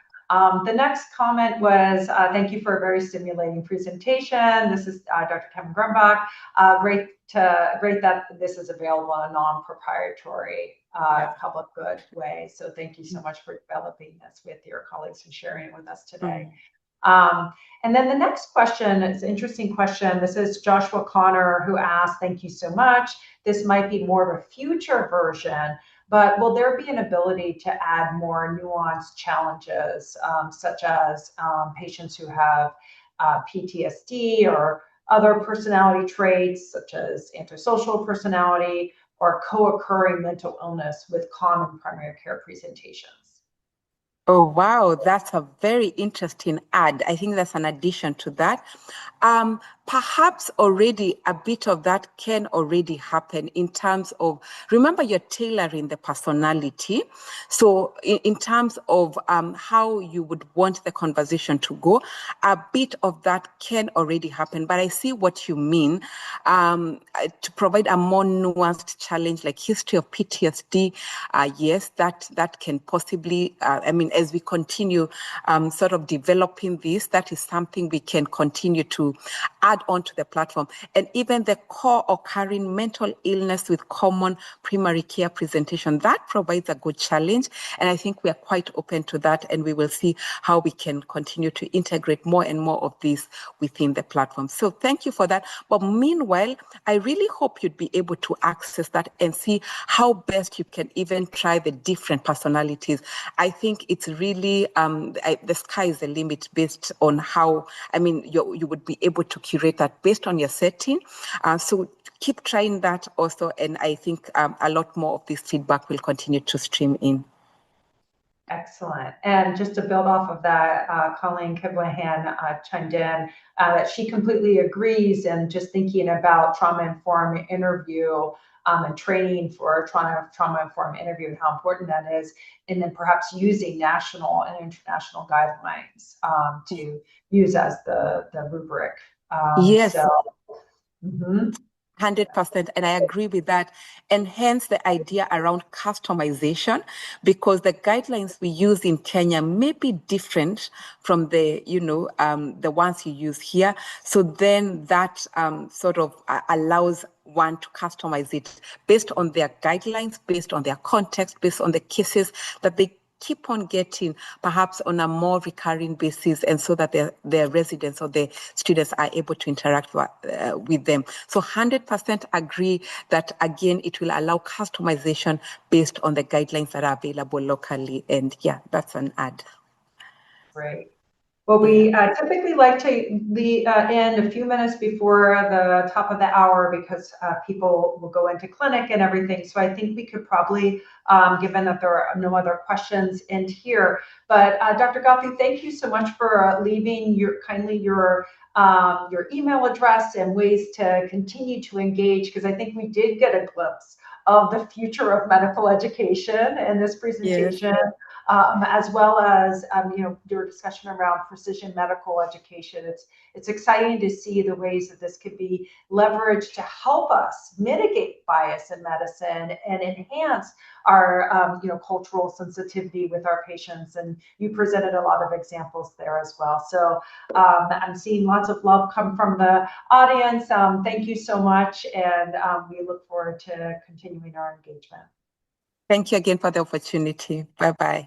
The next comment was, thank you for a very stimulating presentation. This is Dr. Kevin Grumbach. Great that this is available in a non-proprietary public good way. So thank you so much for developing this with your colleagues and sharing it with us today. And then the next question is an interesting question. This is Joshua Connor, who asked, thank you so much. This might be more of a future version, but will there be an ability to add more nuanced challenges, such as patients who have PTSD or other personality traits, such as antisocial personality or co-occurring mental illness with common primary care presentations? Oh, wow, that's a very interesting add. I think that's an addition to that. Perhaps already a bit of that can already happen in terms of, remember, you're tailoring the personality. So in terms of how you would want the conversation to go, a bit of that can already happen. But I see what you mean. To provide a more nuanced challenge like history of PTSD, yes, that can possibly, as we continue sort of developing this, that is something we can continue to add onto the platform. And even the co-occurring mental illness with common primary care presentation, that provides a good challenge. And I think we are quite open to that, and we will see how we can continue to integrate more and more of this within the platform. So thank you for that. But meanwhile, I really hope you'd be able to access that and see how best you can even try the different personalities. I think it's really, the sky is the limit based on how, you would be able to curate that based on your setting. So keep trying that also. And I think a lot more of this feedback will continue to stream in. Excellent. And just to build off of that, Colleen Kiblahan chimed in that she completely agrees, and just thinking about trauma-informed interview and training for trauma-informed interview and how important that is, and then perhaps using national and international guidelines to use as the rubric. Yes. 100%. And I agree with that. And hence the idea around customization, because the guidelines we use in Kenya may be different from the ones you use here. So then that sort of allows one to customize it based on their guidelines, based on their context, based on the cases that they keep on getting, perhaps on a more recurring basis, and so that their residents or the students are able to interact with them. So 100% agree that, again, it will allow customization based on the guidelines that are available locally. And yeah, that's an add. Great. Well, we typically like to end a few minutes before the top of the hour because people will go into clinic and everything. So I think we could probably, given that there are no other questions, end here. But Dr. Gothi, thank you so much for leaving your email address and ways to continue to engage, because I think we did get a glimpse of the future of medical education in this presentation. Yes. As well as your discussion around precision medical education. It's exciting to see the ways that this could be leveraged to help us mitigate bias in medicine and enhance our cultural sensitivity with our patients. And you presented a lot of examples there as well. So I'm seeing lots of love come from the audience. Thank you so much, and we look forward to continuing our engagement. Thank you again for the opportunity. Bye-bye.